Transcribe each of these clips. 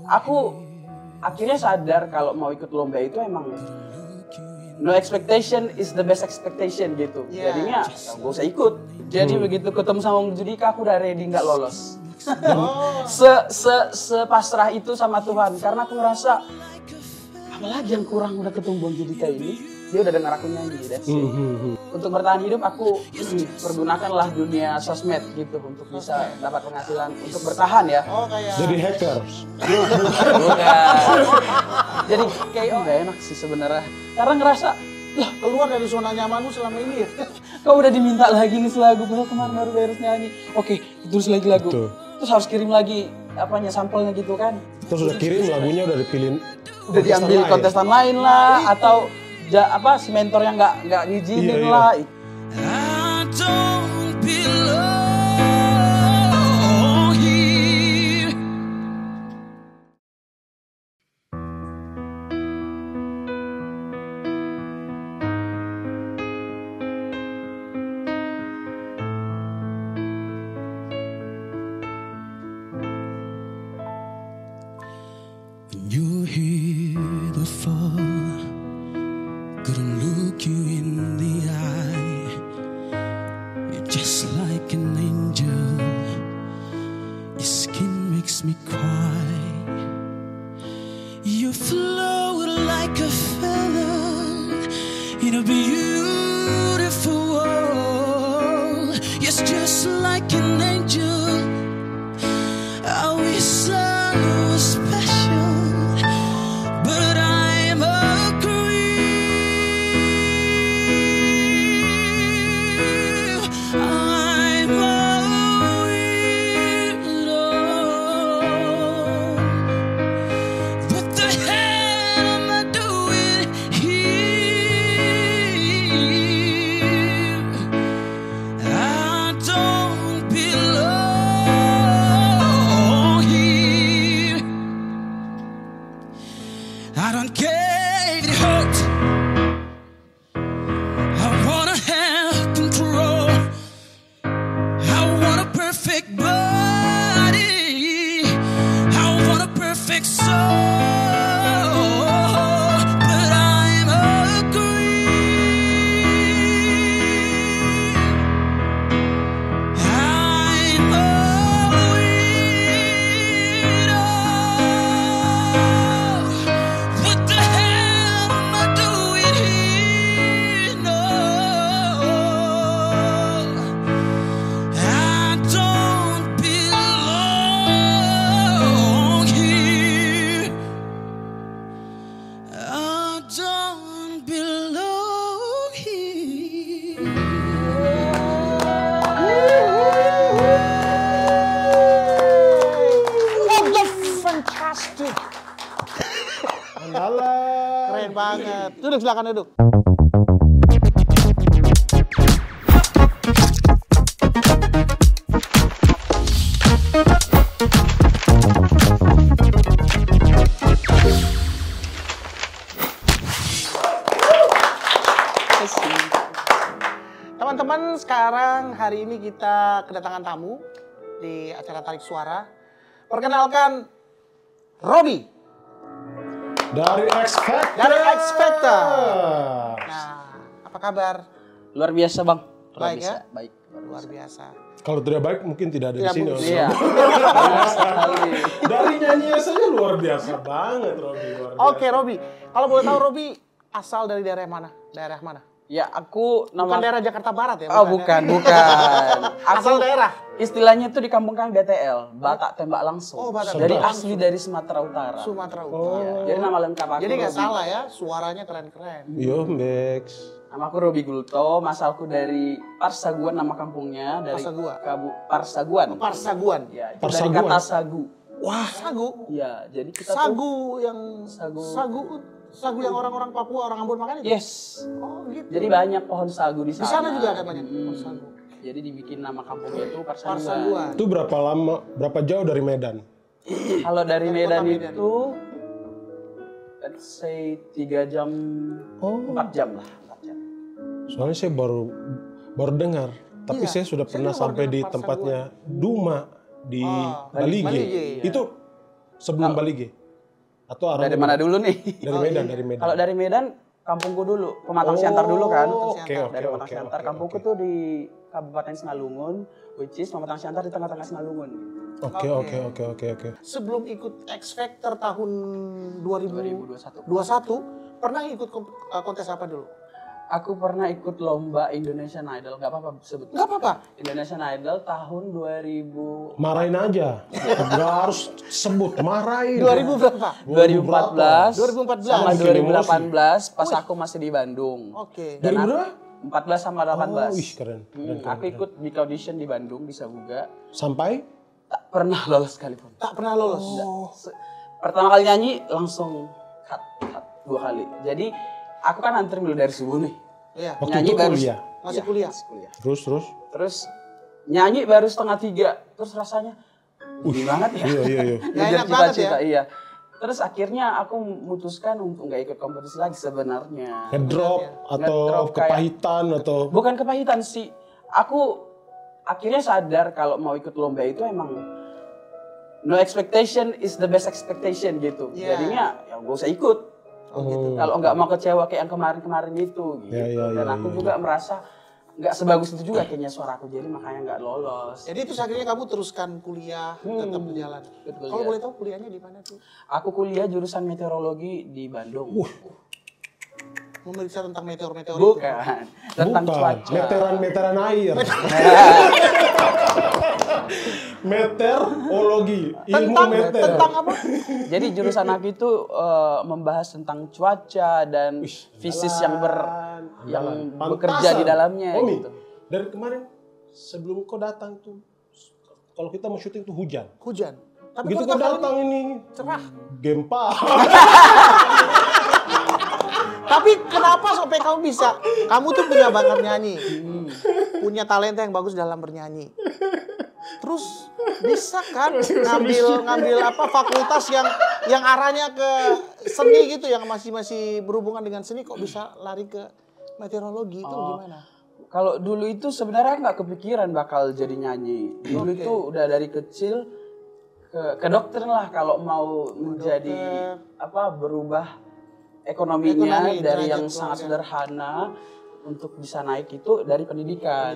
aku akhirnya sadar kalau mau ikut lomba itu emang no expectation is the best expectation gitu. Jadinya gak usah ikut. Jadi begitu ketemu sama Om Judika aku udah ready nggak lolos. Sepasrah itu sama Tuhan karena aku ngerasa apalagi yang kurang udah ketemu Om Judika ini. Dia udah dengar aku nyanyi, that's it. Untuk bertahan hidup aku pergunakanlah dunia sosmed gitu untuk bisa dapat penghasilan untuk bertahan ya. Oh kayak. Jadi hackers. Bukan. Jadi kayak nggak enak sih sebenarnya. Karena ngerasa Lah keluar dari zona nyamanmu selama ini ya. kau udah diminta lagi nih lagu, padahal kemarin baru beres nyanyi. Oke, tulis lagi lagu. Betul. Terus harus kirim lagi apanya sampelnya gitu kan. Terus udah kirim lagunya udah dipilih. Udah diambil kontestan lain lah atau si mentor yang nggak ngizinin lah. I don't belong here. When you're here to fall, couldn't look you in the eye. You're just like an angel. Your skin makes me cry. You float like a feather in a beautiful world. Yes, just like an angel. I wish I was special, but I'm a creep. I'm a weirdo. What the hell am I doing here? I don't belong here. I don't care if it hurts. I wanna have control. I want a perfect body. I want a perfect soul. But I'm a creep. I'm a weirdo. What the hell am I doing here? No, I don't belong here. I don't belong here. Fantastic. Keren banget. Duduk silakan duduk. Teman-teman, sekarang hari ini kita kedatangan tamu di acara Tarik Suara. Perkenalkan Robby Dari X Factor. dari X Factor. Nah, apa kabar? Luar biasa bang. Luar Baik biasa. ya? Baik. Luar biasa. Kalau tidak baik mungkin tidak ada di Tidak sini. mungkin. Om. Iya. Luar sekali. Dari nyanyinya saja luar biasa banget, Robby. Luar biasa. Oke, Robby. Kalau boleh tahu Robby asal dari daerah mana? Daerah mana? Ya aku Bukan nama. daerah Jakarta Barat ya? Oh bukan, ya? bukan. Asal daerah? Istilahnya itu di kampung kami BTL, Batak Tembak Langsung. Oh, Batak Jadi Tembak asli dari Sumatera Utara. Sumatera Utara. Jadi nama lengkap aku. Jadi nggak Robby. salah ya, suaranya keren-keren. Yo, Bex. Nama aku Robby Gulto, asalku dari Parsaguan nama kampungnya, dari Parsaguan. Parsaguan. Parsaguan. Ya, itu dari Parsaguan. kata sagu. Wah, sagu. Ya, jadi kita tuh Sagu yang Sagu. sagu yang orang-orang Papua, orang Ambon makan itu. yes. Oh, gitu. Jadi banyak pohon sagu di Di sana. sana juga ada banyak pohon sagu. Jadi dibikin nama kampungnya itu Parsaguan. Parsaguan. Itu berapa lama, berapa jauh dari Medan? Kalau dari Dari Medan kota Medan. itu let's say 3 jam, 4 jam lah. 4 jam. Soalnya saya baru dengar, tapi Iya, saya sudah saya pernah juga baru sampai di dengar tempatnya Duma di Oh, Balige. Balige, iya. Itu sebelum Bali G? Atau arah Dari mana dulu nih? Dari Medan, dari Medan. Kalau dari Medan, kampungku dulu, Pematang Siantar dulu kan. Oke. Dari Pematang Siantar, kampungku tuh di Kabupaten Singalungun, which is Pematang Siantar di tengah-tengah Singalungun. Oke. Sebelum ikut X Factor tahun 2021, 2021. pernah ikut kontes apa dulu? Aku pernah ikut lomba Indonesian Idol, nggak apa-apa sebetulnya. Nggak apa-apa? Indonesian Idol tahun 2000. Marahin aja. Nggak harus sebut, marahin. 2000 berapa? 2014, 2014. sama Bikin 2018 pas aku masih di Bandung. Oke. Dan 2000 berapa? 14 sama 18. Oh, ih keren. Aku ikut Big Audition di Bandung, bisa juga. Sampai? Tak pernah lolos sekalipun. Tak pernah lolos. Pertama kali nyanyi langsung cut 2 kali. Jadi aku kan antri dulu dari subuh nih. Iya. Waktu Nyanyi itu baru kuliah? Masih Iya, kuliah. masih kuliah. Terus? Nyanyi baru 2:30. Terus rasanya banget ya. Iya. Nggak Ngejar enak banget cita-cita, ya? iya. Terus akhirnya aku memutuskan untuk nggak ikut kompetisi lagi sebenarnya. Ngedrop atau Ngedrop kayak- kepahitan atau? Bukan kepahitan sih. Aku akhirnya sadar kalau mau ikut lomba itu emang no expectation is the best expectation gitu. Iya. Jadinya ya gak usah ikut. gitu. Kalau nggak mau kecewa kayak yang kemarin-kemarin itu gitu. Iya, Dan aku juga merasa nggak sebagus itu juga kayaknya suara aku, jadi makanya nggak lolos. Jadi terus akhirnya kamu teruskan kuliah, tetap berjalan. Betul, Kalau ya. boleh tahu kuliahnya di mana tuh? Aku kuliah jurusan meteorologi di Bandung. Memeriksa tentang meteor-meteor itu. Bukan. Tentang Bukan. cuaca. Meteran air. Meteorologi, ilmu meter. Tentang apa? Jadi jurusan aku itu membahas tentang cuaca dan fisis yang bekerja di dalamnya Omi, gitu. dari kemarin sebelum kau datang tuh, kalau kita mau syuting tuh hujan. Hujan. Tapi Begitu kalau kau datang ini cerah. gempa. Tapi kenapa sampai kamu bisa? Kamu tuh punya bakat nyanyi. Punya talenta yang bagus dalam bernyanyi. Terus bisa kan ngambil apa fakultas yang arahnya ke seni gitu, yang masih berhubungan dengan seni, kok bisa lari ke meteorologi itu gimana? Kalau dulu itu sebenarnya nggak kepikiran bakal jadi nyanyi. Dulu itu udah dari kecil ke dokter lah kalau mau menjadi berubah ekonominya Ekonomi, dari derajat yang keluarga. sangat sederhana untuk bisa naik itu dari pendidikan.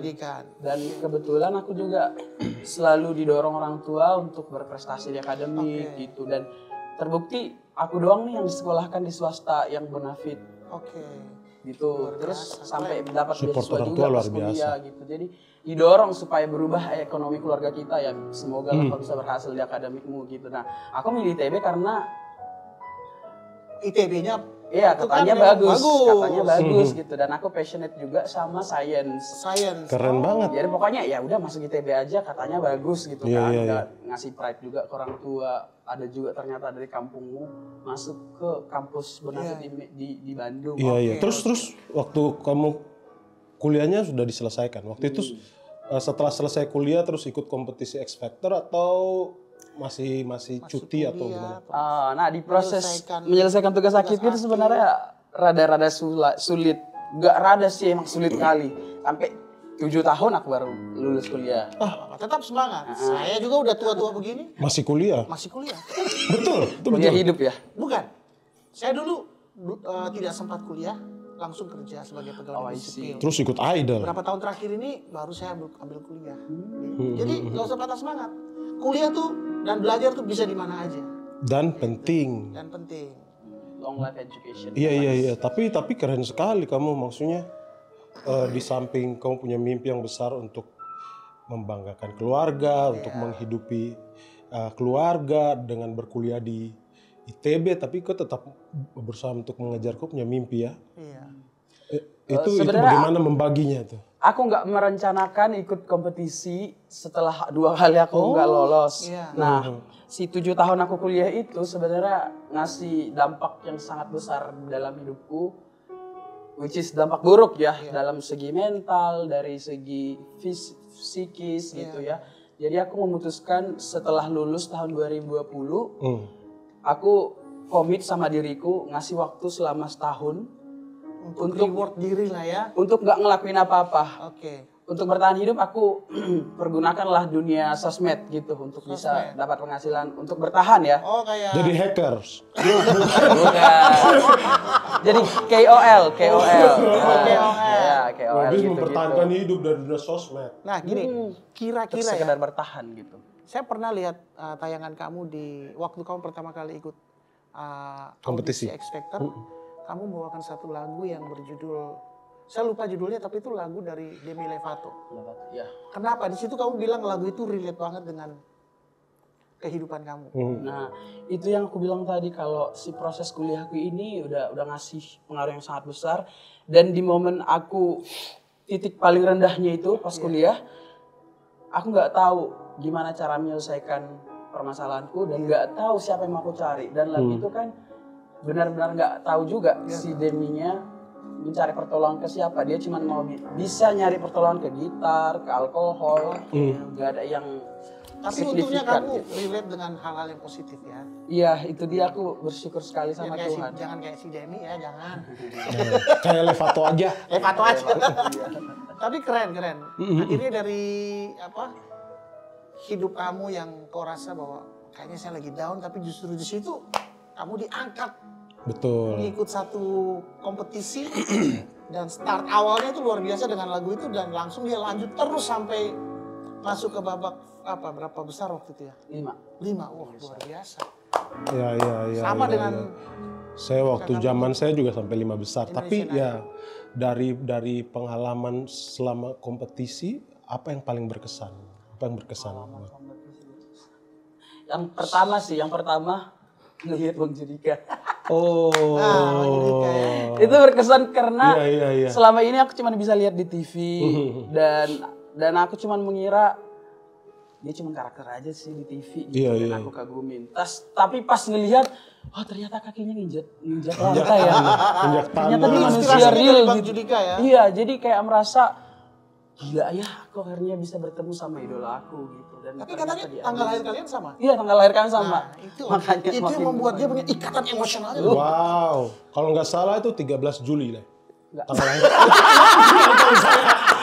Dan kebetulan aku juga selalu didorong orang tua untuk berprestasi di akademik gitu, dan terbukti aku doang nih yang disekolahkan di swasta yang bonafit. Gitu. Terus sampai dapat Support beasiswa orang juga tua pas luar kuliah biasa. gitu. Jadi didorong supaya berubah ekonomi keluarga kita ya. Semoga lah kau bisa berhasil di akademikmu gitu. Nah, aku milih ITB karena ITB-nya iya itu katanya kan bagus, katanya bagus gitu, dan aku passionate juga sama science. Keren banget. Jadi pokoknya ya udah masuk ITB aja, katanya bagus gitu kan. Udah ngasih pride juga ke orang tua. Ada juga ternyata dari kampungmu masuk ke kampus Bonafit di Bandung. Iya. Terus waktu kamu kuliahnya sudah diselesaikan. Waktu itu setelah selesai kuliah terus ikut kompetisi X Factor atau masih cuti atau gimana? Nah di proses menyelesaikan tugas akhir itu sebenarnya rada-rada sulit. Gak rada sih, emang sulit kali. Sampai 7 tahun aku baru lulus kuliah. tetap semangat. Saya juga udah tua-tua begini Masih kuliah? masih kuliah. Betul, itu Kuliah betul. hidup ya? Bukan. Saya dulu tidak sempat kuliah, langsung kerja sebagai pegawai negeri sipil. Terus ikut idol. Berapa tahun terakhir ini baru saya ambil kuliah. Jadi nggak usah patah semangat. Kuliah tuh dan belajar tuh bisa di mana aja Dan penting. dan penting. Long life education. Iya. Tapi keren sekali kamu, maksudnya di samping kamu punya mimpi yang besar untuk membanggakan keluarga, untuk menghidupi keluarga dengan berkuliah di ITB, tapi kau tetap berusaha untuk mengejar kau punya mimpi ya. Iya. Itu sebenarnya bagaimana membaginya tuh? Aku nggak merencanakan ikut kompetisi setelah 2 kali aku nggak lolos. Iya. Nah, si 7 tahun aku kuliah itu sebenarnya ngasih dampak yang sangat besar dalam hidupku, which is dampak buruk ya, dalam segi mental, dari segi psikis gitu ya. Jadi aku memutuskan setelah lulus tahun 2020, aku komit sama diriku ngasih waktu selama setahun Untuk reward diri lah ya. untuk nggak ngelakuin apa-apa. Oke. untuk bertahan hidup aku pergunakanlah dunia sosmed gitu untuk bisa dapat penghasilan untuk bertahan ya. Oh kayak. Jadi hackers. Bukan. Jadi KOL. Ya, KOL Habis gitu. mempertahankan hidup dari dunia sosmed. Nah gini, Untuk kira-kira ya. sekedar bertahan gitu. Saya pernah lihat tayangan kamu di waktu kamu pertama kali ikut Kompetisi. Audisi X Factor. Kamu membawakan satu lagu yang berjudul, saya lupa judulnya, tapi itu lagu dari Demi Lovato. Ya. Kenapa? Di situ kamu bilang lagu itu relate banget dengan kehidupan kamu. Nah, itu yang aku bilang tadi kalau si proses kuliahku ini udah ngasih pengaruh yang sangat besar dan di momen aku titik paling rendahnya itu pas kuliah, aku nggak tahu gimana cara menyelesaikan permasalahanku dan nggak tahu siapa yang mau aku cari dan lagu itu kan benar-benar nggak tahu juga si Deminya mencari pertolongan ke siapa. Dia cuma mau bisa nyari pertolongan ke gitar, ke alkohol, nggak ada yang Tapi untungnya signifikan kamu gitu. relate dengan hal-hal yang positif ya. Iya, itu dia aku bersyukur sekali sama Tuhan. Jangan kayak si Demi ya, jangan. Kayak Lovato aja. Levato aja. Tapi keren. Akhirnya dari hidup kamu yang kau rasa bahwa kayaknya saya lagi down, tapi justru di situ kamu diangkat Betul. mengikut satu kompetisi dan start awalnya itu luar biasa dengan lagu itu dan langsung dia lanjut terus sampai masuk ke babak berapa besar waktu itu ya? 5. Wah, luar biasa. Ya. Sama dengan saya waktu zaman saya juga sampai 5 besar. Tapi Indonesian ya dari pengalaman selama kompetisi apa yang paling berkesan? Apa yang berkesan? Yang pertama ngelihat Bang Judika. Oh. Itu berkesan karena Iya. selama ini aku cuma bisa lihat di TV dan aku cuma mengira dia cuma karakter aja sih di TV gitu, dan aku kagumin. Tapi pas ngelihat, oh ternyata kakinya nginjak lantai ya. Injak Ternyata tanah. dia manusia Inspirasi real dari Bang gitu. Judika ya? Iya, jadi kayak merasa gila ya, aku akhirnya bisa bertemu sama idola aku gitu. Dan Tapi ternyata katanya dia tanggal ada. lahir kalian sama. Iya, tanggal lahir kalian sama. Nah, itu yang makin membuat dia punya ikatan emosional. Wow. Kalau nggak salah itu 13 Juli deh. Nggak. Tanggal lahir.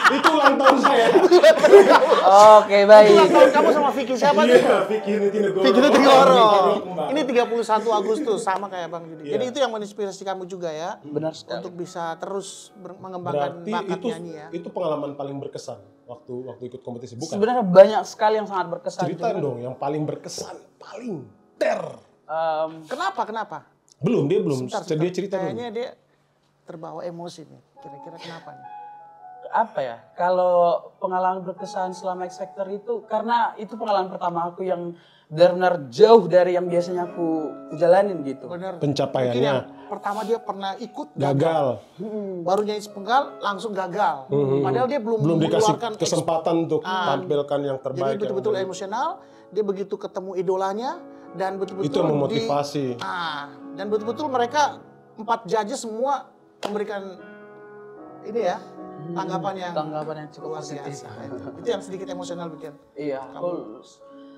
Itu ulang tahun saya. Oke, baik. Tahun kamu sama Vicky siapa tuh? Iya, Vicky Nitinegoro. Vicky Nitinegoro. Ini 31 Agustus sama kayak Bang Judi. Jadi itu yang menginspirasi kamu juga ya. Benar sekali. Untuk bisa terus mengembangkan Berarti bakat itu nyanyi ya. itu pengalaman paling berkesan waktu ikut kompetisi, bukan? Sebenarnya banyak sekali yang sangat berkesan. Ceritain dong yang paling berkesan, paling ter. Kenapa? Dia belum. Sebentar. Dia cerita dulu. Kayaknya dia terbawa emosi nih. Kira-kira kenapa nih? Apa ya? Kalau pengalaman berkesan selama X Factor itu karena itu pengalaman pertama aku yang benar-benar jauh dari yang biasanya aku jalanin gitu. Benar. Pencapaiannya. Mungkin yang pertama dia pernah ikut Gagal. Baru nyanyi sepenggal langsung gagal. Padahal dia belum Belum mengeluarkan dikasih kesempatan untuk tampilkan yang Jadi terbaik. betul-betul emosional. Dia begitu ketemu idolanya dan betul-betul Itu yang memotivasi. dan betul-betul mereka 4 judges semua memberikan ini ya tanggapan yang cukup luar positif. biasa. Itu yang sedikit emosional bikin Iya, kamu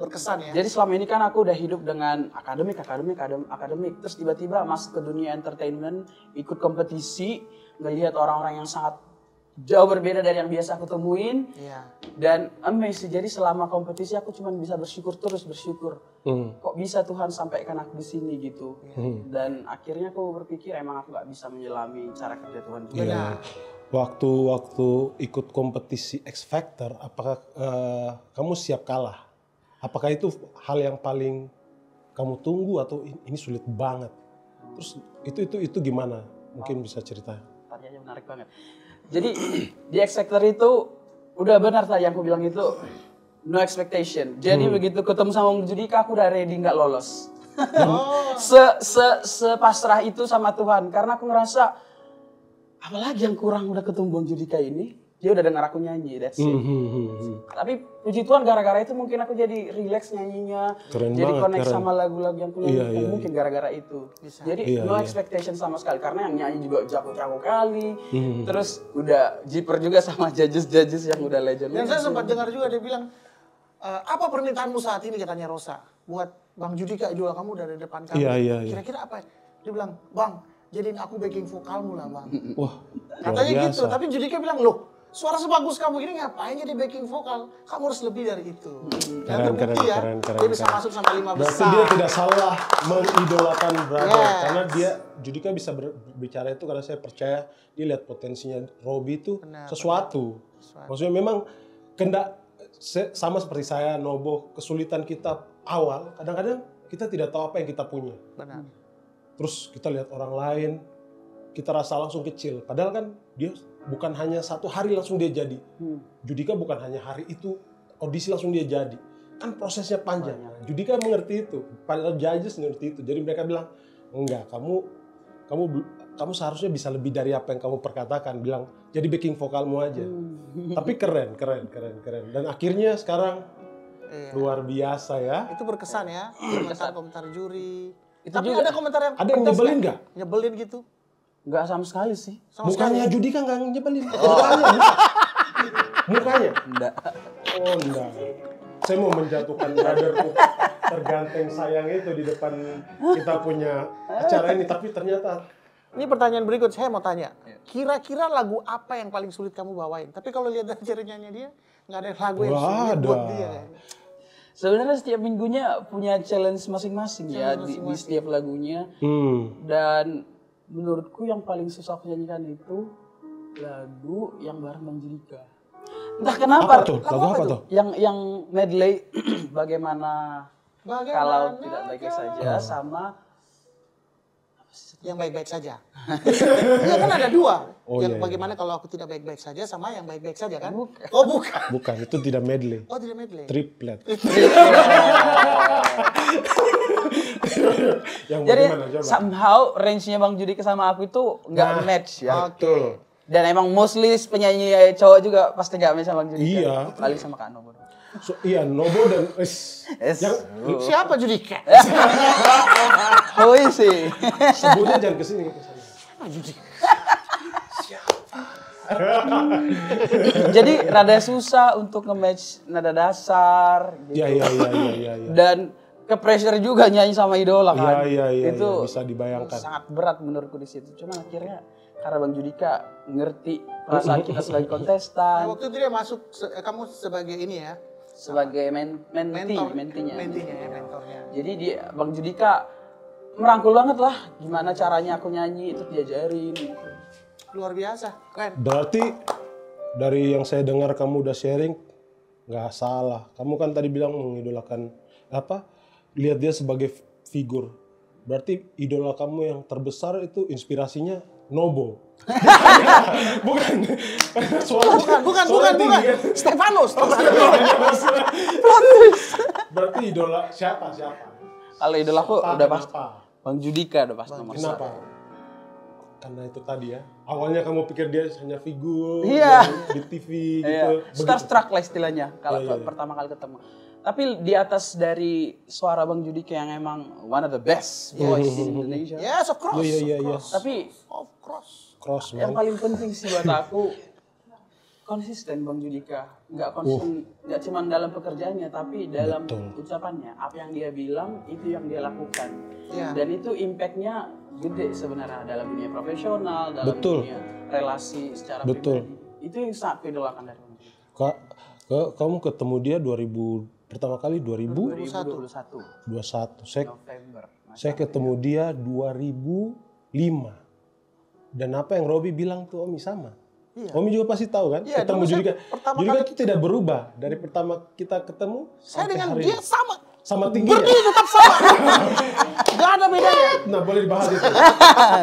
berkesan ya. jadi selama ini kan aku udah hidup dengan akademik, terus tiba-tiba masuk ke dunia entertainment, ikut kompetisi, ngelihat orang-orang yang sangat jauh berbeda dari yang biasa aku temuin. Iya. Dan amazing, jadi selama kompetisi aku cuma bisa bersyukur. Kok bisa Tuhan sampaikan aku di sini gitu. Dan akhirnya aku berpikir emang aku gak bisa menyelami cara kerja Tuhan juga. Iya. Waktu ikut kompetisi X Factor, apakah kamu siap kalah? Apakah itu hal yang paling kamu tunggu atau ini sulit banget? Terus itu gimana? Mungkin bisa cerita. Pertanyaannya menarik banget. Jadi di X Factor itu udah benar tadi yang aku bilang itu no expectation. Jadi begitu ketemu sama Bang Judika aku udah ready nggak lolos. Sepasrah itu sama Tuhan karena aku ngerasa apalagi yang kurang udah ketemu Bang Judika ini, dia udah dengar aku nyanyi, that's it. Tapi puji Tuhan gara-gara itu mungkin aku jadi relax nyanyinya, Keren jadi banget, connect keren. sama lagu-lagu yang aku nyanyi, mungkin gara-gara itu. Jadi no Iya. expectation sama sekali karena yang nyanyi juga jago-jago kali, terus udah jiper juga sama judges yang udah legend. Dan saya sempat dengar juga dia bilang, apa permintaanmu saat ini katanya Rosa buat Bang Judika idola kamu dari depan kami. Iya. Kira-kira apa? Dia bilang, Bang, jadiin aku backing vokalmu lah Bang. Wah, Katanya luar gitu, biasa. tapi Judika bilang, loh suara sebagus kamu ini ngapain jadi backing vokal? Kamu harus lebih dari itu. Dan Keren, terbukti ya, keren, dia bisa keren. masuk sampai 5 Berarti besar. dia tidak salah mengidolakan Brother. Yes. Karena dia, Judika bisa berbicara itu karena saya percaya dia lihat potensinya Robby itu sesuatu. Maksudnya memang sama seperti saya, Nobo, kesulitan kita awal, kadang-kadang kita tidak tahu apa yang kita punya. Benar. Terus kita lihat orang lain, kita rasa langsung kecil. Padahal kan dia bukan hanya satu hari langsung dia jadi. Judika bukan hanya hari itu audisi langsung dia jadi. Kan prosesnya panjang. Judika mengerti itu. Padahal judges mengerti itu. Jadi mereka bilang, enggak, kamu seharusnya bisa lebih dari apa yang kamu perkatakan. Bilang, jadi backing vokalmu aja. Tapi keren. Dan akhirnya sekarang luar biasa ya. Itu berkesan ya, komentar juri. Itu Tapi juga. ada komentar yang Ada yang pedas nyebelin nggak? nggak? Nyebelin gitu. Nggak sama sekali sih. Sama sekali. Mukanya Judika nggak nyebelin. Mukanya. Enggak. Oh enggak. Saya mau menjatuhkan brotherku terganteng sayang itu di depan kita punya acara ini. Tapi ternyata Ini pertanyaan berikut, saya mau tanya. Kira-kira lagu apa yang paling sulit kamu bawain? Tapi kalau lihat dari cara nyanyi dia, nggak ada lagu yang sulit buat dia. Sebenarnya setiap minggunya punya challenge masing-masing ya di setiap lagunya. Dan menurutku yang paling susah aku nyanyikan itu lagu yang bareng Bang Judika. Entah kenapa. Apa tuh? Lagu apa tuh? Yang medley bagaimana kalau tidak baik-baik saja sama Yang baik-baik saja. Iya kan ada dua. Oh, yang iya, bagaimana kalau aku tidak baik-baik saja sama yang baik-baik saja kan? Bukan. Oh bukan. bukan, itu tidak medley. Oh tidak medley. Triplet. Yang Jadi bagaimana coba? somehow range-nya Bang Judika sama aku itu nggak match ya. Betul. Dan emang mostly penyanyi cowok juga pasti nggak match sama Bang Judika. Iya. Kali sama Kak Nobo. Iya, Nobo dan Yes. yang Siapa Judika? Oh sih. sebutnya jangan kesini kesana. Jadi rada susah untuk nge-match nada dasar gitu. Iya. Dan ke pressure juga nyanyi sama idola kan. Iya, Itu bisa dibayangkan. sangat berat menurutku di situ. Cuma akhirnya karena Bang Judika ngerti perasaan kita sebagai Nah, kontestan, waktu itu dia masuk, kamu sebagai ini ya, sebagai mentinya. mentinya ya, mentornya. Jadi dia Bang Judika merangkul banget lah gimana caranya aku nyanyi itu diajarin gitu. Luar biasa, keren. Berarti dari yang saya dengar kamu udah sharing, nggak salah. Kamu kan tadi bilang mengidolakan apa? Lihat dia sebagai figur. Berarti idola kamu yang terbesar itu inspirasinya Nobo. Bukan. Bukan. Stefanus. Berarti idola siapa? Kalau idolaku udah Kenapa? pasti Bang Judika udah pasti nomor Kenapa? satu. Karena itu tadi ya. Awalnya kamu pikir dia hanya figur Iya. yang di TV gitu. Iya, Begitu. starstruck lah istilahnya kalau Iya. pertama kali ketemu. Tapi di atas dari suara Bang Judika yang emang one of the best voice in Indonesia. Yes, of course. Iya. Tapi Of course. Cross yang man. paling penting sih buat aku konsisten Bang Judika. Nggak konsisten, nggak cuma dalam pekerjaannya, tapi dalam ucapannya. Apa yang dia bilang itu yang dia lakukan. Iya. Dan itu impactnya gede sebenarnya dalam dunia profesional, dalam dunia relasi secara pribadi. Itu yang sangat kuidolakan dari Bang Judika. Kamu ketemu dia pertama kali 2021 2021. November. Saya ketemu dia 2005. Dan apa yang Robby bilang tuh Omi sama. Iya. Omi juga pasti tahu kan? Iya, ketemu dulu saya Judika. pertama Judika kali- itu tidak berubah dari pertama kita ketemu Saya sampai dengan hari dia ini. sama. Sama tingginya. Berdiri tetap sama. Gak ada bedanya. Nah, boleh dibahas itu.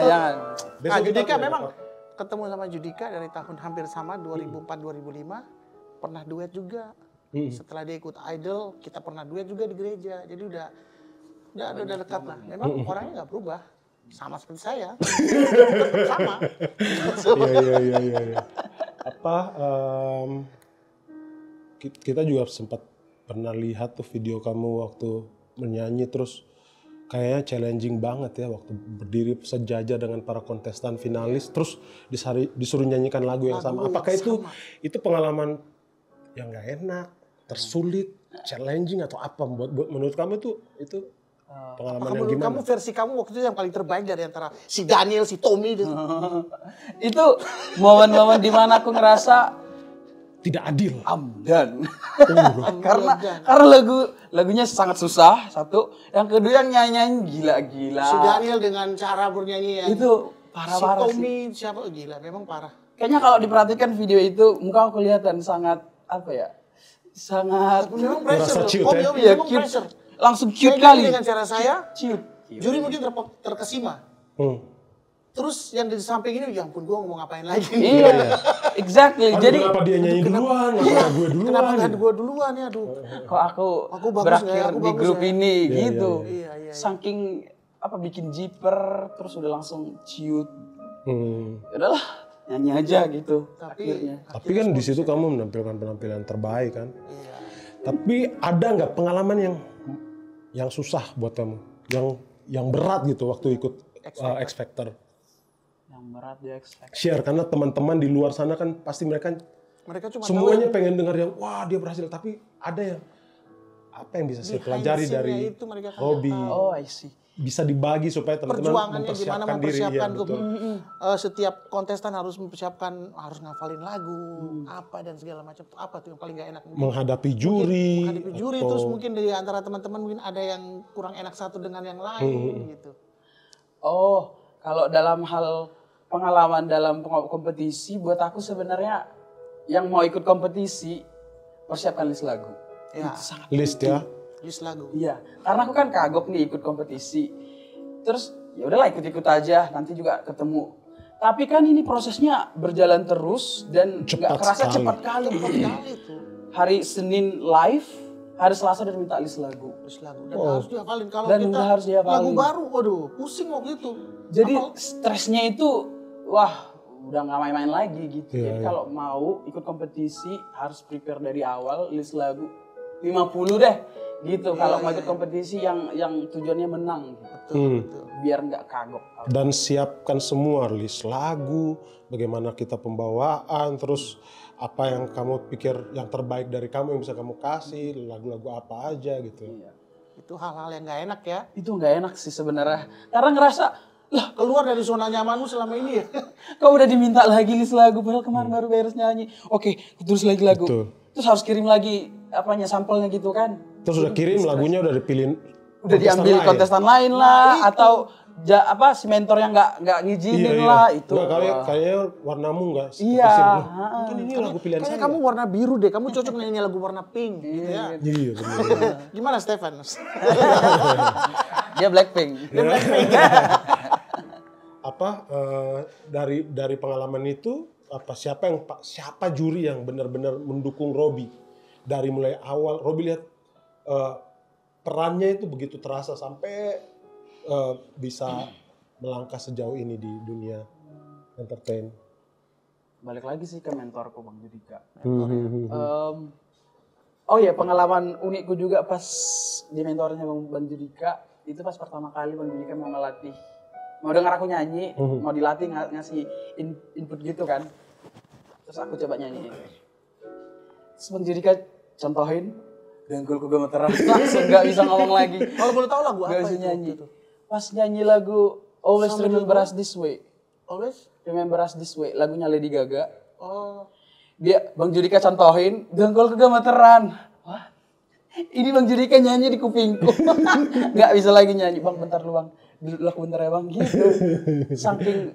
Jangan. Besok Nah, kita Judika punya memang dapat. ketemu sama Judika dari tahun hampir sama 2004-2005 pernah duet juga. Setelah dia ikut Idol, kita pernah duet juga di gereja. Jadi udah dekat lah. Memang orangnya nggak berubah. Sama seperti saya. Tetap sama. Iya. Apa kita juga sempat pernah lihat tuh video kamu waktu menyanyi terus kayaknya challenging banget ya waktu berdiri sejajar dengan para kontestan finalis terus disuruh nyanyikan lagu yang sama. Apakah itu pengalaman yang nggak enak, tersulit, challenging atau apa buat menurut kamu itu pengalaman yang Menurut gimana? kamu versi kamu waktu itu yang paling terbaik dari antara si Daniel, si Tommy. Itu momen-momen dimana aku ngerasa tidak adil. Amdan. Amdan. karena lagunya sangat susah, satu. Yang kedua yang nyanyi gila-gila. Si Daniel dengan cara bernyanyi yang Itu si parah-parah sih. Tommy siapa gila, memang parah. Kayaknya kalau diperhatikan video itu muka aku kelihatan sangat apa ya? Sangat Memang Merasa pressure. cute, Om, ya? Om, Iya, memang cute. pressure. Langsung cute Saya kali. nyanyi dengan cara saya, Cute. juri mungkin terkesima. Terus yang di samping ini, ya ampun gue mau ngapain lagi nih. Iya. Exactly. Aduh, Jadi kenapa dia nyanyi duluan, kenapa gue duluan? Kenapa nggak gue duluan ya, aduh. kok aku bagus berakhir ya, aku di bagus grup ya. ini Iya, gitu. iya, iya. Saking apa bikin jiper terus udah langsung ciut. Udahlah, nyanyi aja gitu. Akhirnya. Tapi kan di situ kamu menampilkan penampilan terbaik kan. Iya. Tapi ada nggak pengalaman yang susah buat kamu, yang berat gitu waktu ikut X Factor? Yang berat dia expect. Share, karena teman-teman di luar sana kan pasti mereka Mereka cuma semuanya pengen dengar yang wah dia berhasil, tapi ada yang apa yang bisa saya pelajari behind dari scene-nya itu mereka kan Robby, Oh, I see. bisa dibagi supaya teman-teman perjuangannya gimana mempersiapkan diri. Ya, mempersiapkan betul. setiap kontestan harus mempersiapkan, harus ngafalin lagu apa dan segala macam. Apa tuh yang paling nggak enak? Menghadapi juri, Menghadapi juri, terus mungkin dari antara teman-teman mungkin ada yang kurang enak satu dengan yang lain gitu. Oh, kalau dalam hal pengalaman dalam kompetisi, buat aku sebenarnya yang mau ikut kompetisi persiapkan list lagu. Ya. Itu sangat list ya. List lagu. Iya, karena aku kan kagok nih ikut kompetisi. Terus ya udahlah ikut-ikut aja, nanti juga ketemu. Tapi kan ini prosesnya berjalan terus dan nggak Cepat kerasa sekali. cepat kali. Kali tuh Hari Senin live, hari Selasa udah minta list lagu. list lagu dan harus dihafalin. Kalau Dan kita udah harus dihafalin. lagu baru, waduh pusing waktu itu. Jadi stresnya itu, wah udah nggak main-main lagi gitu. Iya, Jadi iya. kalau mau ikut kompetisi harus prepare dari awal list lagu 50 deh gitu. Kalau mau ikut kompetisi yang tujuannya menang gitu. Biar nggak kagok. Dan siapkan semua list lagu, bagaimana kita pembawaan, terus apa yang kamu pikir yang terbaik dari kamu yang bisa kamu kasih, lagu-lagu apa aja gitu. Iya. Itu hal-hal yang nggak enak ya. Itu nggak enak sih sebenarnya. Karena ngerasa lah Keluar dari zona nyamanmu selama ini ya. kau udah diminta lagi list lagu padahal kemarin baru beres nyanyi. Oke, tulis lagi lagu. Betul. Terus harus kirim lagi apanya sampelnya gitu kan. Terus udah kirim lagunya udah dipilih, Udah diambil kontestan lain lah atau si mentor yang nggak ngizinin lah itu. Kayaknya warnamu nggak. Iya. Mungkin ini lagu pilihan Kayaknya saya. kamu warna biru deh, kamu cocok nyanyi lagu warna pink gitu ya. Iya benar. Gimana Stefan? Dia Blackpink. Apa dari pengalaman itu siapa juri yang benar-benar mendukung Robby dari mulai awal. Robby lihat perannya itu begitu terasa sampai bisa melangkah sejauh ini di dunia entertain. Balik lagi sih ke mentorku Bang Judika. Oh ya, pengalaman unikku juga pas di mentornya Bang Judika itu pas pertama kali Bang Judika mau dengar aku nyanyi, mau dilatih ngasih input gitu kan. Terus aku coba nyanyi. Terus Bang Judika contohin, dengkulku gemeteran, langsung gak bisa ngomong lagi. Kalau boleh tahu lagu Gak apa bisa itu? nyanyi. Gitu. Pas nyanyi lagu Always Sambil Remember Us This Way. Always? Remember Us This Way, lagunya Lady Gaga. Oh. Dia Bang Judika contohin, dengkulku gemeteran. Wah, ini Bang Judika nyanyi di kupingku. Gak bisa lagi nyanyi. Bang bentar lu Bang, duduk aku bentar ya Bang gitu. Saking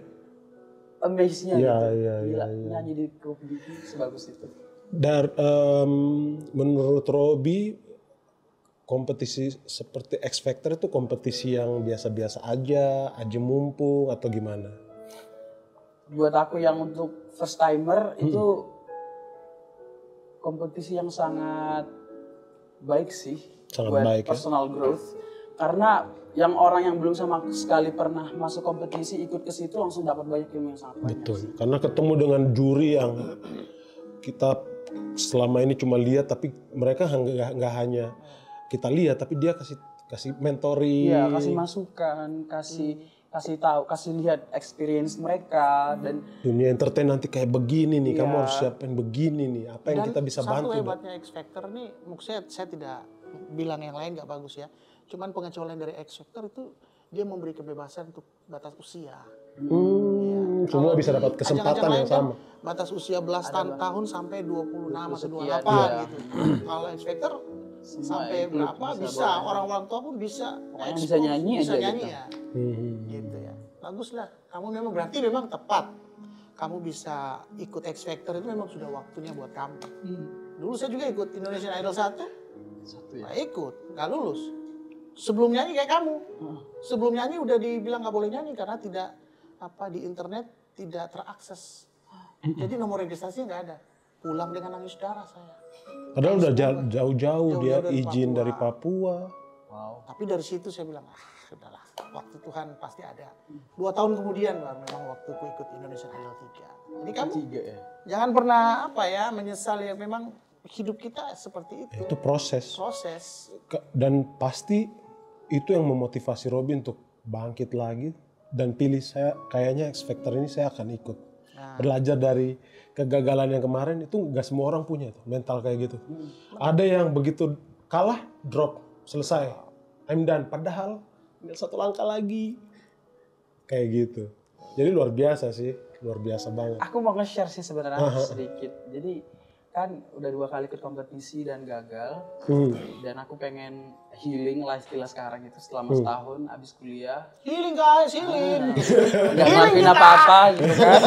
amaze-nya Iya, gitu. iya, Gila, iya. nyanyi di kupingku sebagus itu. Menurut Robby, kompetisi seperti X Factor itu kompetisi yang biasa-biasa aja mumpung atau gimana? Buat aku yang untuk first timer itu kompetisi yang sangat baik sih. Sangat buat baik ya. personal growth. Karena yang orang yang belum sama sekali pernah masuk kompetisi ikut ke situ langsung dapat banyak ilmu yang sangat banyak. Betul. Karena ketemu dengan juri yang kita selama ini cuma lihat, tapi mereka nggak hanya kita lihat, tapi dia kasih mentoring. Iya, kasih masukan, kasih tahu, kasih lihat experience mereka dan Dunia entertain nanti kayak begini nih, kamu Iya. harus siapin begini nih. Apa yang Dan kita bisa satu bantu? hebatnya X Factor nih, maksudnya saya tidak bilang yang lain nggak bagus ya. Cuman pengecualian dari X Factor itu dia memberi kebebasan untuk batas usia. Ya. Semua bisa dapat di kesempatan ajang-ajang yang lain kan sama. batas usia belas tahun sampai 26 atau 28 sekian, iya. gitu. Kalau X Factor sampai ikut, berapa bisa bisa, boleh. orang-orang tua pun bisa. Pokoknya expose, bisa nyanyi bisa aja nyanyi gitu. ya. Hmm. Gitu ya. Bagus lah. Kamu memang berarti memang tepat. Kamu bisa ikut X Factor itu memang sudah waktunya buat kamu. Dulu saya juga ikut Indonesian Idol 1. Nggak ikut, nggak lulus. Sebelum nyanyi kayak kamu. Sebelum nyanyi udah dibilang nggak boleh nyanyi karena tidak di internet tidak terakses. Jadi nomor registrasinya nggak ada. Pulang dengan nangis darah saya. Padahal udah jauh-jauh dia dari izin Papua. dari Papua. Wow. Tapi dari situ saya bilang, sudahlah, waktu Tuhan pasti ada. 2 tahun kemudian baru memang waktu ku ikut Indonesian Idol 3. Jadi kamu 3 ya. jangan pernah menyesal ya, memang hidup kita seperti itu. Itu proses. Proses. Dan pasti itu yang memotivasi Robby untuk bangkit lagi dan pilih saya kayaknya X Factor ini saya akan ikut. Belajar dari kegagalan yang kemarin itu nggak semua orang punya tuh mental kayak gitu. Ada yang begitu kalah drop selesai, I'm done. Padahal tinggal 1 langkah lagi kayak gitu. Jadi luar biasa sih, luar biasa banget. Aku mau nge-share sih sebenarnya sedikit. Jadi kan udah 2 kali ikut kompetisi dan gagal. Dan aku pengen healing lah istilah sekarang itu selama setahun abis kuliah. Healing guys, healing. Nggak ngelakuin apa-apa gitu kan.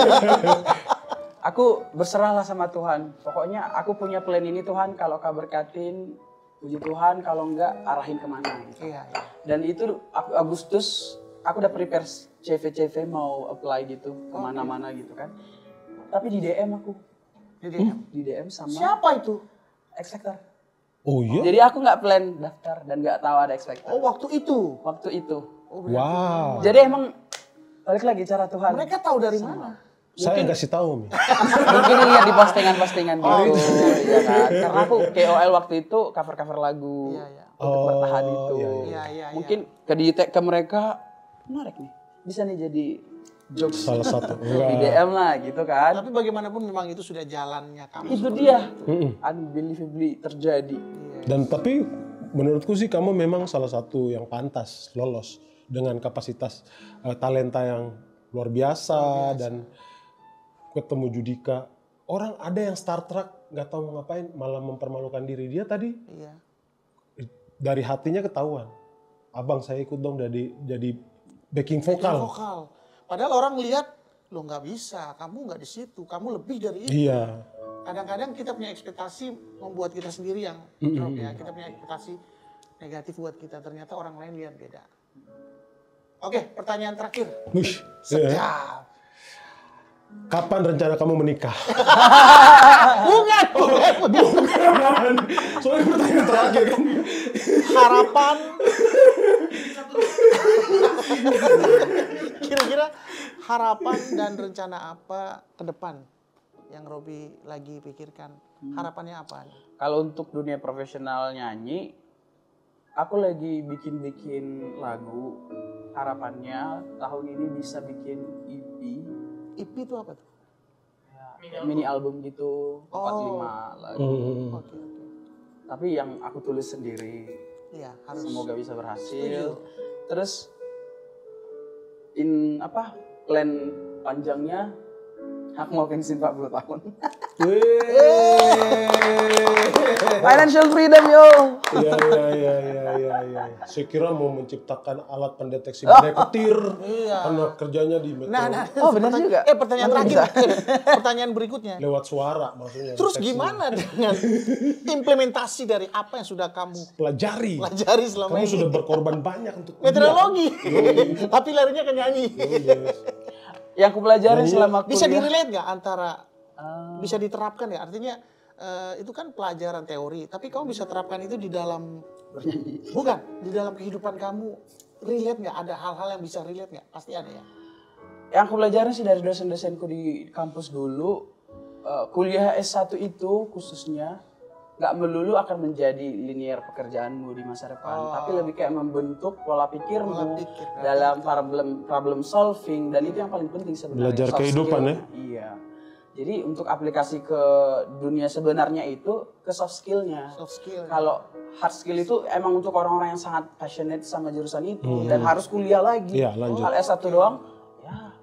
Aku berserah lah sama Tuhan. Pokoknya aku punya plan ini Tuhan, kalau kau berkatin, puji Tuhan, kalau enggak arahin kemana gitu. Iya, iya. Dan itu Agustus aku udah prepare CV mau apply gitu kemana-mana gitu kan. Tapi di DM aku. Di DM sama Siapa itu? X Factor. Oh iya? Jadi aku nggak plan daftar dan nggak tahu ada X Factor Oh, waktu itu. waktu itu. Wow. Jadi emang balik lagi cara Tuhan. Mereka tahu dari mana? Saya yang kasih tahu Mi. Mungkin lihat di postingan-postingan gitu, ya kan. Karena aku KOL waktu itu cover lagu Iya, iya. untuk bertahan itu. Iya. Mungkin ke mereka menarik nih, bisa nih jadi jokes Salah satu. di DM lah gitu kan. Tapi bagaimanapun memang itu sudah jalannya kamu. Itu dia, unbelievably terjadi. Dan tapi menurutku sih kamu memang salah satu yang pantas lolos dengan kapasitas talenta yang luar biasa. Dan ketemu Judika, orang ada yang Star Trek nggak tahu mau ngapain malah mempermalukan diri dia tadi. Iya. Dari hatinya ketahuan. Abang saya ikut dong jadi backing vokal. Vokal. Padahal orang lihat, lo nggak bisa, kamu nggak di situ, kamu lebih dari itu. Iya. Kadang-kadang kita punya ekspektasi membuat kita sendiri yang drop ya. Kita punya ekspektasi negatif buat kita, ternyata orang lain lihat beda. Oke, pertanyaan terakhir. Wush. Sedap. Kapan rencana kamu menikah? Bukan. Soalnya pertanyaan terakhir kan. Harapan. Kira-kira harapan dan rencana apa ke depan yang Robby lagi pikirkan? Harapannya apa? Kalau untuk dunia profesional nyanyi, aku lagi bikin lagu. Harapannya tahun ini bisa bikin EP. EP itu apa tuh? Mini album gitu, 45 lagu. Oke. Tapi yang aku tulis sendiri. Iya, harus. Semoga bisa berhasil. Terus plan panjangnya aku mau pensiun 40 tahun. Financial freedom yo. Iya. Saya kira mau menciptakan alat pendeteksi badai petir. Karena kerjanya di metro. Oh benar juga. Pertanyaan terakhir. Pertanyaan berikutnya. Lewat suara maksudnya. Terus deteksi. gimana dengan implementasi dari apa yang sudah kamu Pelajari selama kamu ini? sudah berkorban banyak untuk Meteorologi. Tapi larinya ke nyanyi. Yang aku pelajari selama kuliah. Bisa di-relate nggak antara bisa diterapkan ya? Artinya itu kan pelajaran teori, tapi kamu bisa terapkan itu di dalam bukan di dalam kehidupan kamu. Relate nggak? Ada hal-hal yang bisa relate nggak? Pasti ada ya. Yang aku pelajari sih dari dosen-dosenku di kampus dulu, kuliah S1 itu khususnya nggak melulu akan menjadi linear pekerjaanmu di masa depan, tapi lebih kayak membentuk pola pikirmu dalam problem solving, dan itu yang paling penting sebenarnya. Belajar Soft kehidupan skill. ya. Iya. Jadi untuk aplikasi ke dunia sebenarnya itu ke soft skillnya. Soft skill. Kalau hard skill itu emang untuk orang-orang yang sangat passionate sama jurusan itu dan harus kuliah lagi. Iya, lanjut. Kalau S1 doang, ya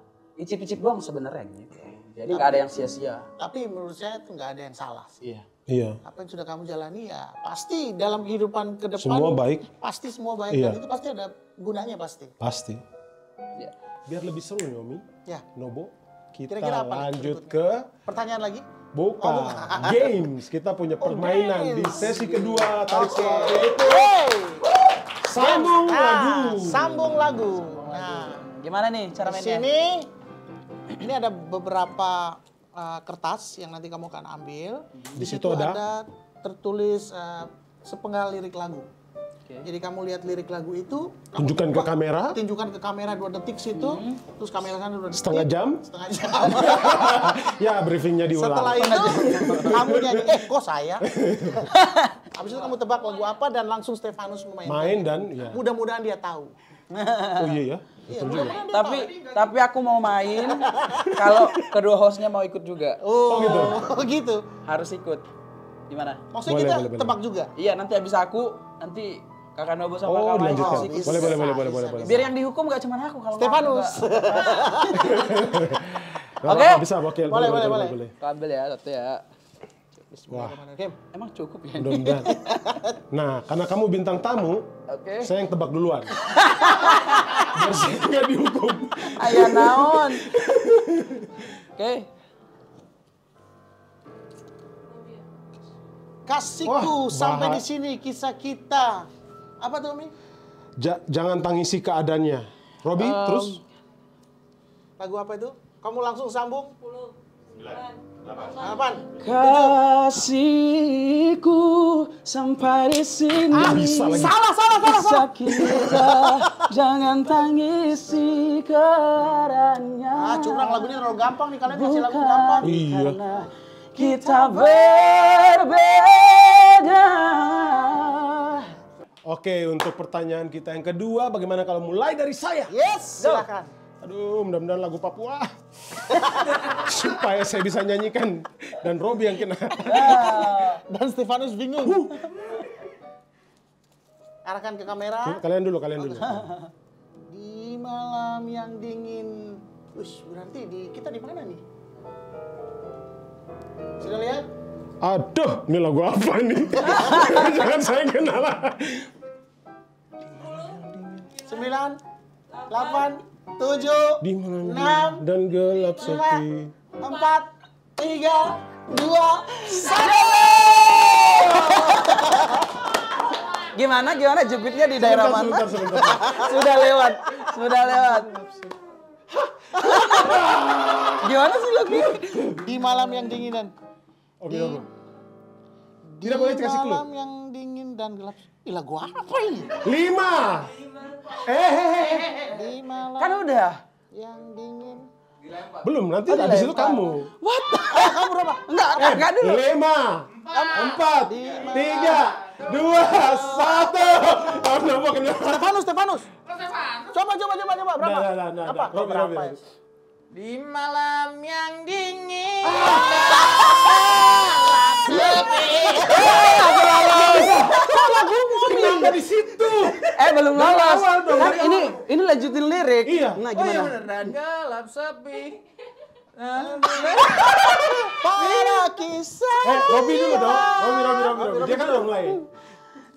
icip-icip doang sebenarnya gitu. Jadi nggak ada yang sia-sia. Tapi menurut saya itu nggak ada yang salah sih. Iya. Iya. Apa yang sudah kamu jalani ya pasti dalam kehidupan ke depan. Semua baik. Pasti semua baik Iya. dan itu pasti ada gunanya pasti. Pasti. Iya. Biar lebih seru nih Omi. Ya. Nobo, kita Kira-kira apa nih lanjut berikutnya? ke Pertanyaan lagi? bukan games. Kita punya permainan di games. sesi kedua tarik Oke. suara yaitu Hey. sambung lagu. Sambung lagu. Nah, Gimana nih cara di mainnya? sini ini ada beberapa kertas yang nanti kamu akan ambil. Di situ situ ada? ada tertulis sepenggal lirik lagu. Oke. Jadi kamu lihat lirik lagu itu, kamu Tunjukkan ke tebak. kamera. Tunjukkan ke kamera 2 detik situ, terus kamera sana 2 detik. Setengah jam. Setengah jam. Ya briefingnya diulang. Setelah itu kamu nyanyi, kok saya? Habis itu kamu tebak lagu apa dan langsung Stefanus memainkan. Main dan ya. Mudah-mudahan dia tahu. Oh iya ya. Iya, mudah-mudahan dia Tapi aku mau main kalau kedua hostnya mau ikut juga. tahu. Oh, gitu. Harus ikut. Gimana? Maksudnya Boleh, kita boleh. tebak juga. Iya, nanti habis aku, nanti Kakak Nobo sama Oh Kakak Mai dilanjutkan. harus ikut. Boleh boleh boleh boleh Bisa, boleh. Biar yang dihukum gak cuma aku kalau Stefanus. Nggak Oke. apa-apa, bisa wakil. Boleh, boleh. Aku ambil ya, satu ya. Wah, Bismillahirrahmanirrahim. Emang cukup ya? mudah-mudahan. Nah, karena kamu bintang tamu, Oke. saya yang tebak duluan. Biar saya nggak dihukum. Ayah naon. Oke. Kasihku Wah, sampai bahas. di sini kisah kita. Apa tuh, Mi? Jangan tangisi keadaannya. Robi, terus? Lagu apa itu? Kamu langsung sambung. 8. Kasihku sampai di sini. Bisa lagi. Salah. Kisah kita jangan tangisi keadaannya. Curang lagu ini terlalu gampang nih. Kalian kasih lagu gampang. Iya. Karena kita berbeda. Oke, untuk pertanyaan kita yang kedua, bagaimana kalau mulai dari saya? Yes, silakan. Aduh, mudah-mudahan lagu Papua. Supaya saya bisa nyanyikan. Dan Robi yang kena. Dan Stefanus bingung. Arahkan ke kamera. Kalian dulu. Di malam yang dingin. Ush, berarti kita di mana nih? Sudah lihat? Aduh, ini lagu apa nih? Jangan saya kenal. 9, 8, 7, Di malam 6, dan gelap 5, sepi. 4, 3, 2, 1. Gimana jepitnya di daerah mana? Sebentar. Sudah lewat. Gimana sih lagu ini? Di malam yang dinginan. Oke. Di Tidak boleh dikasih clue. malam yang dingin dan gelap. Ih, lagu apa ini? 5. Di malam Kan udah. yang dingin. Belum, nanti habis itu kamu. What? Kamu berapa? Enggak dulu. 5, 4, 3, 2, 1. Oh, kenapa? Stefanus. Coba. Berapa? Nah. Apa? Kok Robi. berapa ya? Di malam yang dingin. Kenapa di situ? Belum lolos. awal dong, Kan dari ini lanjutin lirik. Iya. Nah, gimana? Dan gelap sepi. Para kisah. Robi dulu dong. Robi. Dia kan udah mulai.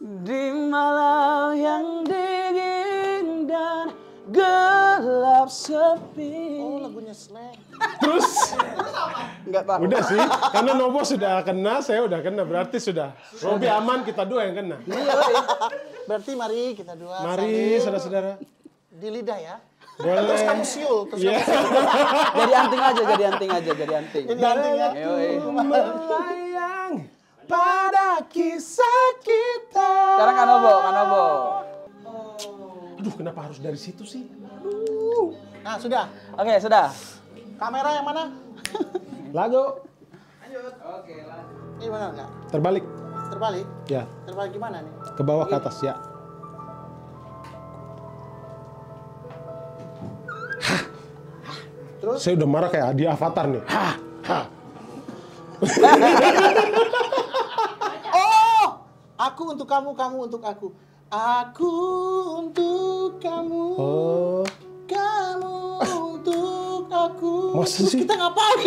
Di malam yang dingin dan gelap sepi. Oh, lagunya Slang. Terus Enggak tahu. udah sih, karena Nobo sudah kena, saya udah kena, berarti sudah. Robi aman, kita dua yang kena. Berarti mari kita dua Mari, sambil saudara-saudara. di lidah ya. Boleh. Terus kamu siul. Iya. Jadi anting aja. Jadi anting ya. Yoi. Melayang pada kisah kita. Sekarang Kanobo. Aduh, kenapa harus dari situ sih? Nah, sudah. Oke, sudah. Kamera yang mana? Lagu. Ini benar nggak? Terbalik. Terbalik? Ya, Terbalik gimana nih? ke bawah ke atas ya. Terus? Saya udah marah kayak di Avatar nih. Oh! Aku untuk kamu, kamu untuk aku. Aku untuk kamu. Oh, Kamu untuk aku. Masa Terus sih? kita ngapain?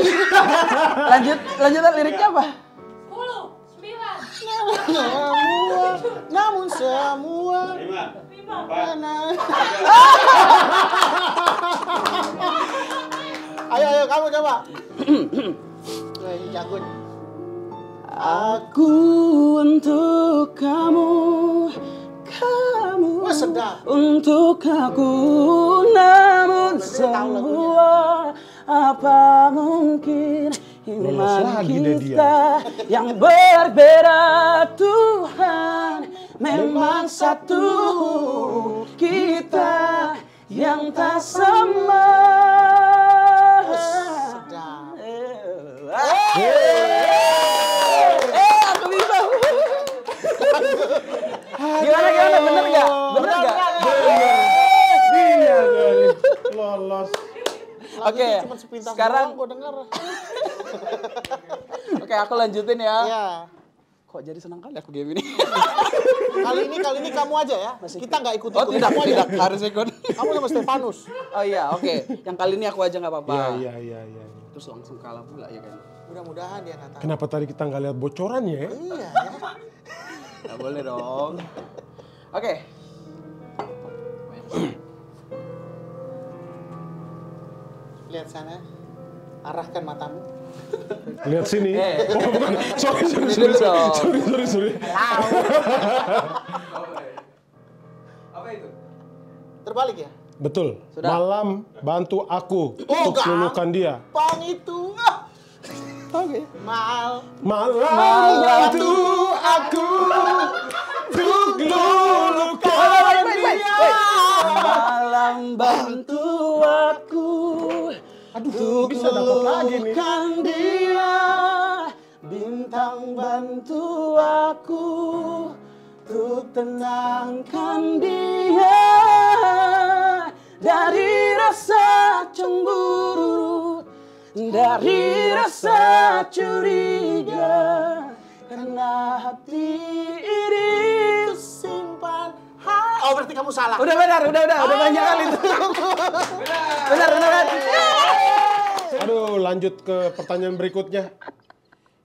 Lanjutan liriknya apa? 10, 9, Namun semua 5, Ayo kamu coba. Wah, ini jago nih. Aku untuk kamu, kamu Wah, sedap. untuk aku, namun semua apa mungkin Lolos iman lagi deh dia. kita yang berbeda Tuhan memang satu, kita yang tak sama. Sedap. Aku bisa. Gimana bener gak? Bener gak? Iya dari lolos. Oke, Cuma sepintas sekarang gue denger. Oke, aku lanjutin ya. Iya. Kok jadi senang kali aku game ini? Kali ini kamu aja ya. Kita nggak ikut. Oh tidak, Kamu aja. tidak harus ikut. Kamu sama Stefanus. Oh iya, oke. Yang kali ini aku aja nggak apa-apa. Iya. Terus langsung kalah pula ya kan? Mudah-mudahan dia nggak tahu. Kenapa tadi kita nggak lihat bocorannya ya? Iya ya. Nggak boleh dong. Oke. Lihat sana. Arahkan matamu. Lihat sini. Oh bukan. Sorry. Dulu dong. Sorry. Apa itu? Terbalik ya. Betul. Sudah. Malam bantu aku untuk enggak. lulukan dia. Pang itu. Oke. Malam bantu aku untuk lulukan dia. Malam bantu aku. Aduh, bisa dapat lagi nih. lulukan dia. Bintang bantu aku untuk tenangkan dia dari rasa cemburu, dari rasa curiga, karena hati ini Simpan. Oh berarti kamu salah. udah banyak kali itu. Benar kan? Aduh, lanjut ke pertanyaan berikutnya.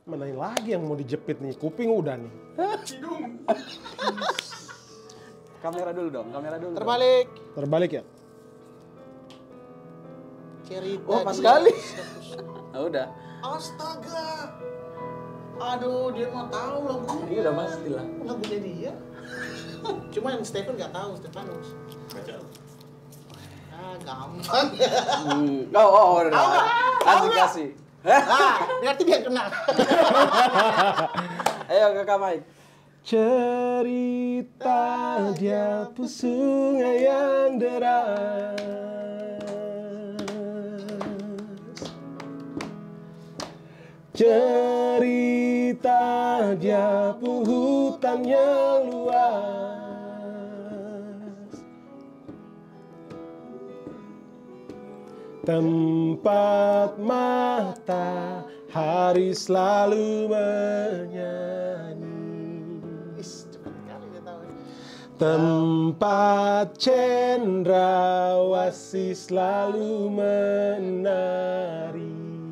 Mana lagi yang mau dijepit nih? Kuping udah nih. Kamera dulu dong. Terbalik. Terbalik ya? Cerita. Oh, pas dia. sekali. Oh, udah. Astaga. Aduh, dia mau tahu lagu. Ini udah pasti lah. Lagunya dia. Cuma yang Stefan nggak tahu, Stefanus. Ah, gampang. Udah. Kasih. Berarti dia kena. Ayo ke Mike. Cerita dia sungai yang deras, cerita dia hutan yang luas, tempat matahari selalu menyanyi, Cepet kali dia tahu. tempat cendrawasih selalu menari.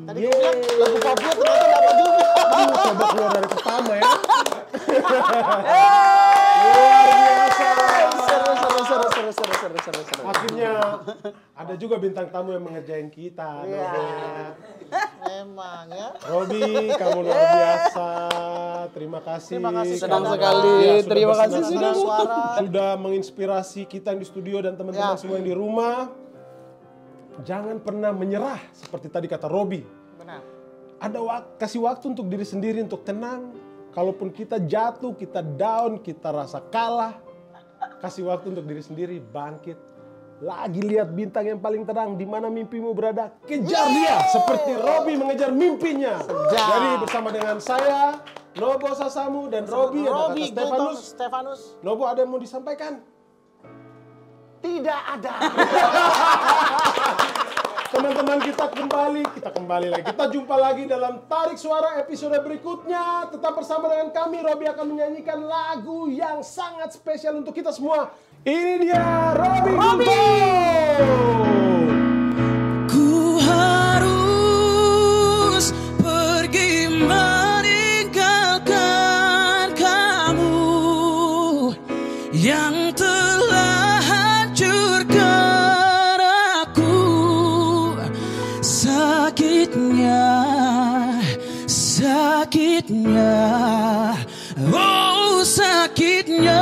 Tadi gue bilang lagu Papua ternyata dapat juga. Coba keluar dari pertama ya. Seru. Akhirnya ada juga bintang tamu yang mengerjain kita. Iya. Nobe. Memang ya. Robi, kamu luar biasa. Terima kasih. Terima kasih Senang sudah sekali. Ya, sudah Terima kasih bersenang-senang. suara. Sudah menginspirasi kita di studio dan teman-teman Ya. semua yang di rumah. Jangan pernah menyerah seperti tadi kata Robi. Benar. Ada kasih waktu untuk diri sendiri untuk tenang. Kalaupun kita jatuh, kita down, kita rasa kalah, kasih waktu untuk diri sendiri, bangkit. Lagi lihat bintang yang paling terang, di mana mimpimu berada, kejar dia seperti Robi mengejar mimpinya. Jadi bersama dengan saya, Nobo Sasamu dan Robi, ada Robi kata Gultom Stefanus. Stefanus. Nobo ada yang mau disampaikan? Tidak ada. Teman-teman kita kembali lagi. Kita jumpa lagi dalam Tarik Suara episode berikutnya. Tetap bersama dengan kami. Robi akan menyanyikan lagu yang sangat spesial untuk kita semua. Ini dia Robi Gultom. Ku harus sakitnya, sakitnya, oh sakitnya.